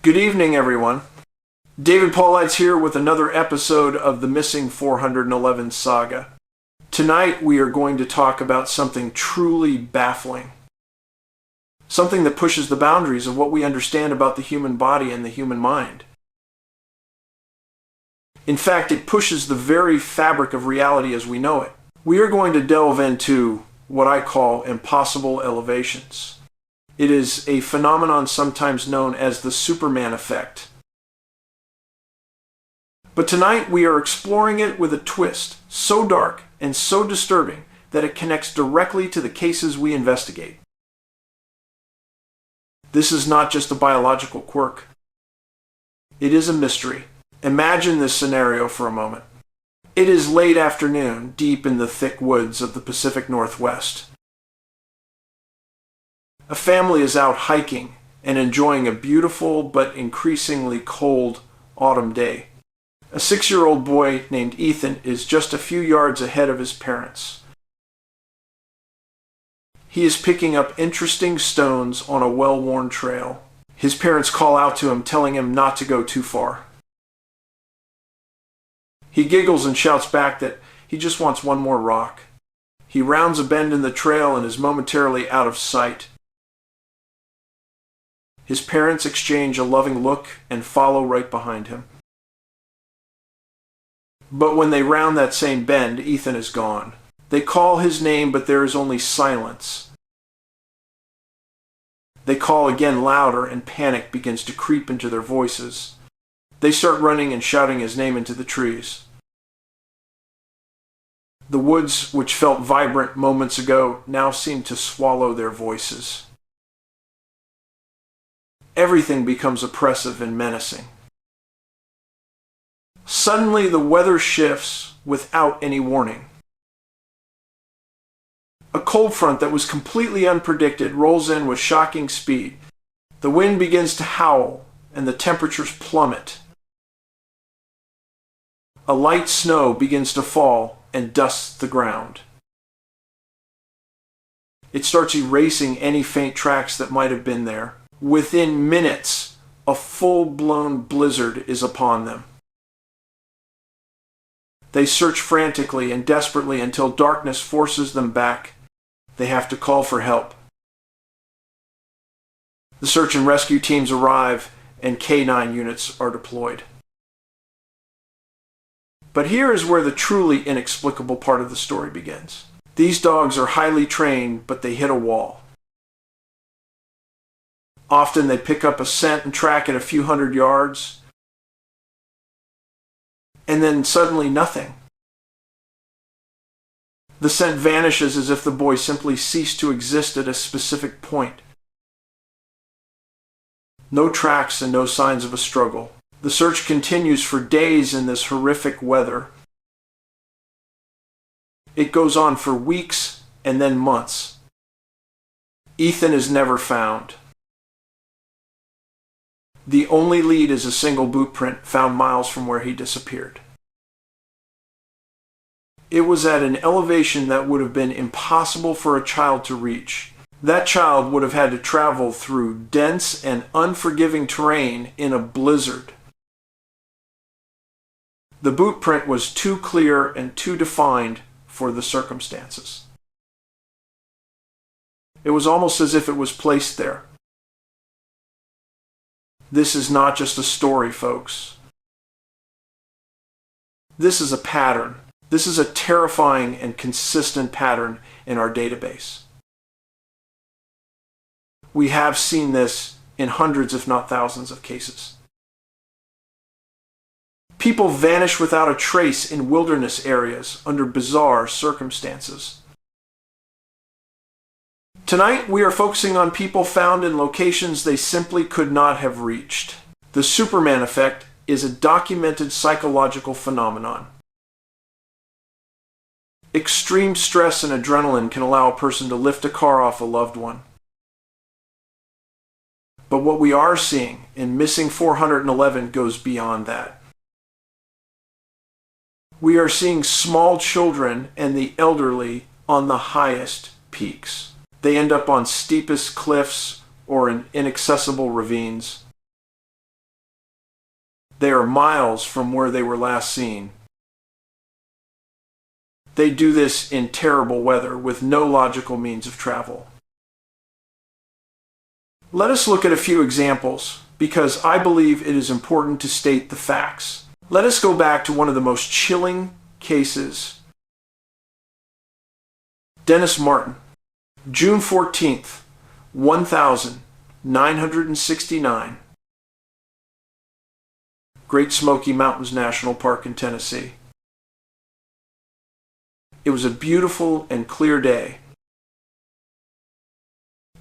Good evening, everyone. David Paulides here with another episode of the Missing 411 saga. Tonight we are going to talk about something truly baffling. Something that pushes the boundaries of what we understand about the human body and the human mind. In fact, it pushes the very fabric of reality as we know it. We are going to delve into what I call impossible elevations. It is a phenomenon sometimes known as the Superman effect. But tonight we are exploring it with a twist so dark and so disturbing that it connects directly to the cases we investigate. This is not just a biological quirk. It is a mystery. Imagine this scenario for a moment. It is late afternoon, deep in the thick woods of the Pacific Northwest. A family is out hiking and enjoying a beautiful but increasingly cold autumn day. A 6-year-old boy named Ethan is just a few yards ahead of his parents. He is picking up interesting stones on a well-worn trail. His parents call out to him, telling him not to go too far. He giggles and shouts back that he just wants one more rock. He rounds a bend in the trail and is momentarily out of sight. His parents exchange a loving look and follow right behind him. But when they round that same bend, Ethan is gone. They call his name, but there is only silence. They call again louder, and panic begins to creep into their voices. They start running and shouting his name into the trees. The woods, which felt vibrant moments ago, now seem to swallow their voices. Everything becomes oppressive and menacing. Suddenly, the weather shifts without any warning. A cold front that was completely unpredicted rolls in with shocking speed. The wind begins to howl, and the temperatures plummet. A light snow begins to fall and dusts the ground. It starts erasing any faint tracks that might have been there. Within minutes, a full-blown blizzard is upon them. They search frantically and desperately until darkness forces them back. They have to call for help. The search and rescue teams arrive and K-9 units are deployed. But here is where the truly inexplicable part of the story begins. These dogs are highly trained, but they hit a wall. Often they pick up a scent and track it a few hundred yards, and then suddenly nothing. The scent vanishes as if the boy simply ceased to exist at a specific point. No tracks and no signs of a struggle. The search continues for days in this horrific weather. It goes on for weeks and then months. Ethan is never found. The only lead is a single boot print found miles from where he disappeared. It was at an elevation that would have been impossible for a child to reach. That child would have had to travel through dense and unforgiving terrain in a blizzard. The boot print was too clear and too defined for the circumstances. It was almost as if it was placed there. This is not just a story, folks. This is a pattern. This is a terrifying and consistent pattern in our database. We have seen this in hundreds, if not thousands, of cases. People vanish without a trace in wilderness areas under bizarre circumstances. Tonight, we are focusing on people found in locations they simply could not have reached. The Superman effect is a documented psychological phenomenon. Extreme stress and adrenaline can allow a person to lift a car off a loved one. But what we are seeing in Missing 411 goes beyond that. We are seeing small children and the elderly on the highest peaks. They end up on steepest cliffs or in inaccessible ravines. They are miles from where they were last seen. They do this in terrible weather with no logical means of travel. Let us look at a few examples, because I believe it is important to state the facts. Let us go back to one of the most chilling cases. Dennis Martin, June 14th, 1969. Great Smoky Mountains National Park in Tennessee. It was a beautiful and clear day.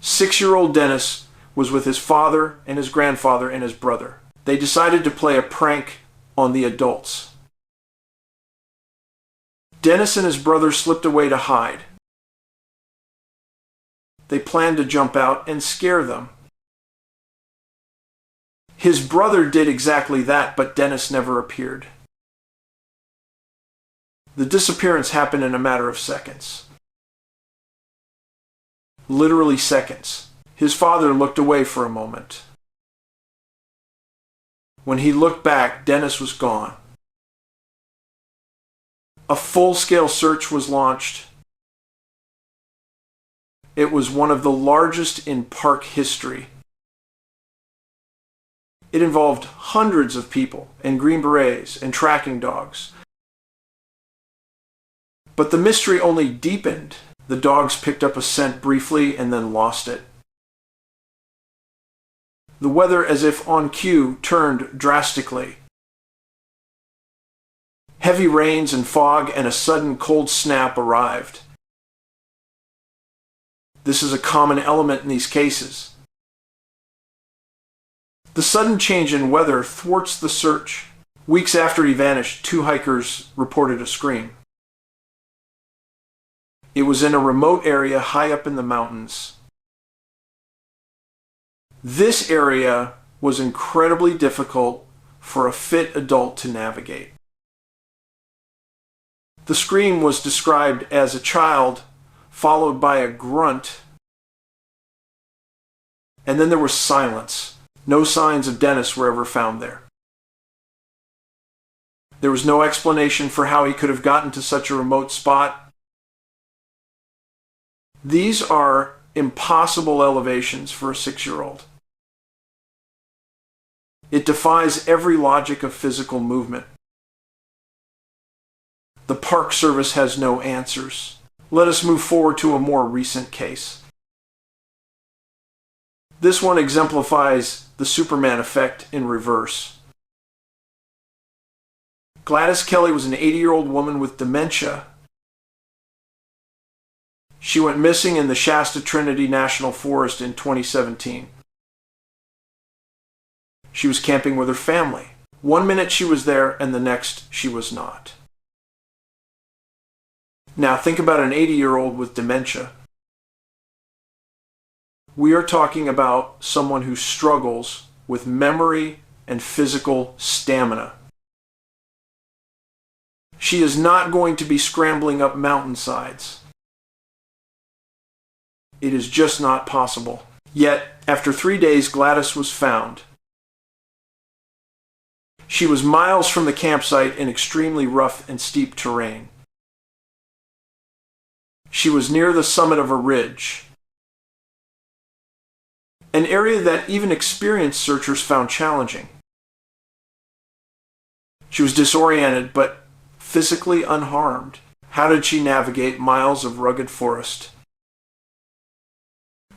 6-year-old Dennis was with his father and his grandfather and his brother. They decided to play a prank on the adults. Dennis and his brother slipped away to hide. They planned to jump out and scare them. His brother did exactly that, but Dennis never appeared. The disappearance happened in a matter of seconds. Literally seconds. His father looked away for a moment. When he looked back, Dennis was gone. A full-scale search was launched. It was one of the largest in park history. It involved hundreds of people and Green Berets and tracking dogs. But the mystery only deepened. The dogs picked up a scent briefly and then lost it. The weather, as if on cue, turned drastically. Heavy rains and fog and a sudden cold snap arrived. This is a common element in these cases. The sudden change in weather thwarts the search. Weeks after he vanished, 2 hikers reported a scream. It was in a remote area high up in the mountains. This area was incredibly difficult for a fit adult to navigate. The scream was described as a child, followed by a grunt, and then there was silence. No signs of Dennis were ever found there. There was no explanation for how he could have gotten to such a remote spot. These are impossible elevations for a 6-year-old. It defies every logic of physical movement. The Park Service has no answers. Let us move forward to a more recent case. This one exemplifies the Superman effect in reverse. Gladys Kelley was an 80-year-old woman with dementia. She went missing in the Shasta Trinity National Forest in 2017. She was camping with her family. One minute she was there and the next she was not. Now think about an 80-year-old with dementia. We are talking about someone who struggles with memory and physical stamina. She is not going to be scrambling up mountainsides. It is just not possible. Yet, after 3 days, Gladys was found. She was miles from the campsite in extremely rough and steep terrain. She was near the summit of a ridge, an area that even experienced searchers found challenging. She was disoriented but physically unharmed. How did she navigate miles of rugged forest?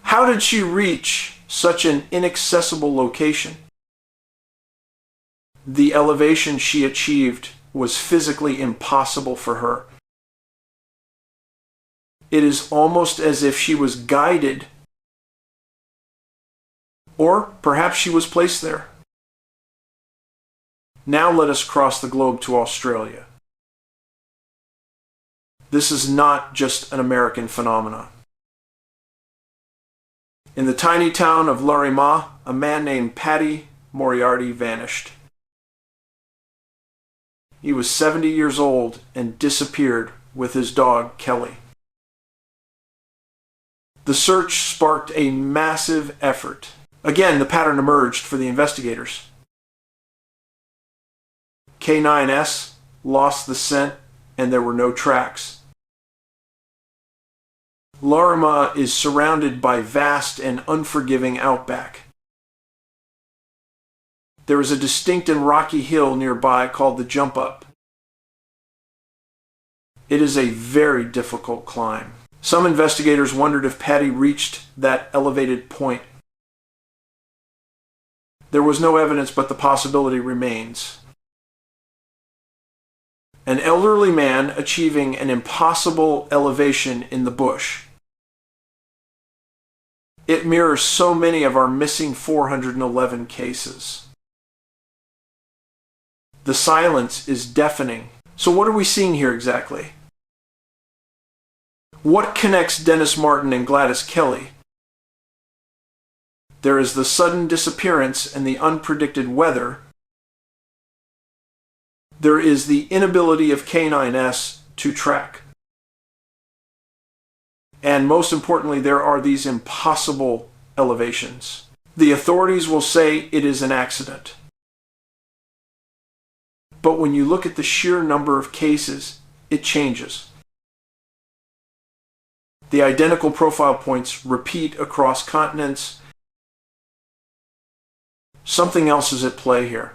How did she reach such an inaccessible location? The elevation she achieved was physically impossible for her. It is almost as if she was guided, or perhaps she was placed there. Now let us cross the globe to Australia. This is not just an American phenomenon. In the tiny town of Larimah, a man named Paddy Moriarty vanished. He was 70 years old and disappeared with his dog, Kelly. The search sparked a massive effort. Again, the pattern emerged for the investigators. K9S lost the scent and there were no tracks. Larima is surrounded by vast and unforgiving outback. There is a distinct and rocky hill nearby called the Jump Up. It is a very difficult climb. Some investigators wondered if Patty reached that elevated point. There was no evidence, but the possibility remains. An elderly man achieving an impossible elevation in the bush. It mirrors so many of our missing 411 cases. The silence is deafening. So what are we seeing here exactly? What connects Dennis Martin and Gladys Kelley? There is the sudden disappearance and the unpredicted weather. There is the inability of K9S to track. And most importantly, there are these impossible elevations. The authorities will say it is an accident. But when you look at the sheer number of cases, it changes. The identical profile points repeat across continents. Something else is at play here.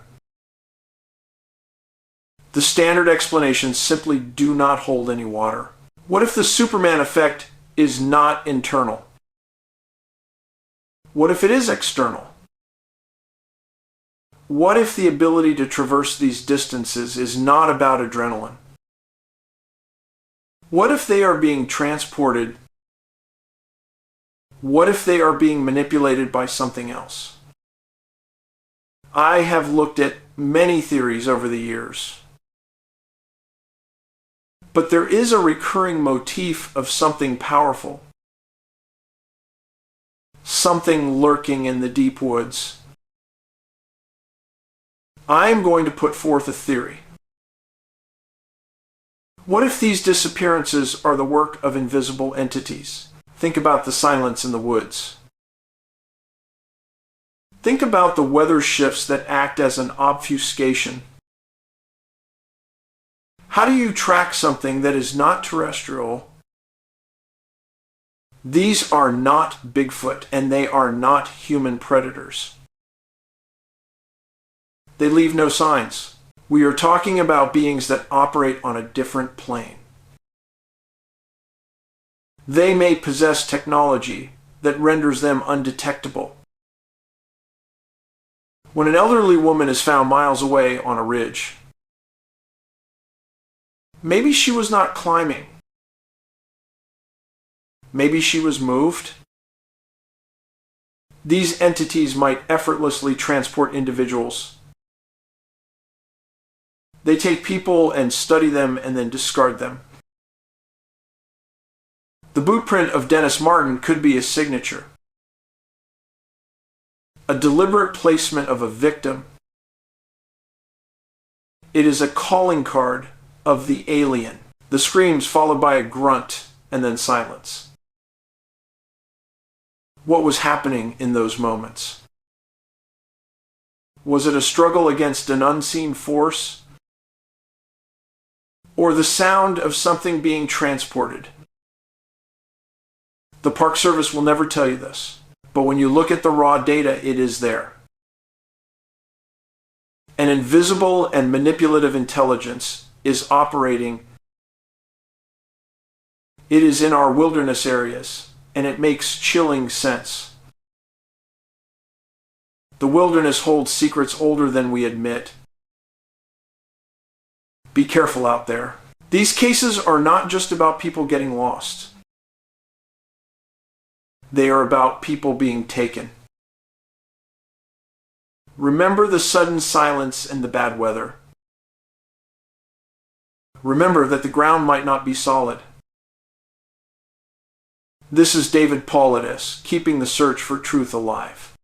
The standard explanations simply do not hold any water. What if the Superman effect is not internal? What if it is external? What if the ability to traverse these distances is not about adrenaline? What if they are being transported? What if they are being manipulated by something else? I have looked at many theories over the years, but there is a recurring motif of something powerful, something lurking in the deep woods. I am going to put forth a theory. What if these disappearances are the work of invisible entities? Think about the silence in the woods. Think about the weather shifts that act as an obfuscation. How do you track something that is not terrestrial? These are not Bigfoot, and they are not human predators. They leave no signs. We are talking about beings that operate on a different plane. They may possess technology that renders them undetectable. When an elderly woman is found miles away on a ridge, maybe she was not climbing. Maybe she was moved. These entities might effortlessly transport individuals. They take people and study them and then discard them. The boot print of Dennis Martin could be a signature. A deliberate placement of a victim. It is a calling card of the alien. The screams followed by a grunt and then silence. What was happening in those moments? Was it a struggle against an unseen force? Or the sound of something being transported? The Park Service will never tell you this, but when you look at the raw data, it is there. An invisible and manipulative intelligence is operating. It is in our wilderness areas, and it makes chilling sense. The wilderness holds secrets older than we admit. Be careful out there. These cases are not just about people getting lost. They are about people being taken. Remember the sudden silence and the bad weather. Remember that the ground might not be solid. This is David Paulides, keeping the search for truth alive.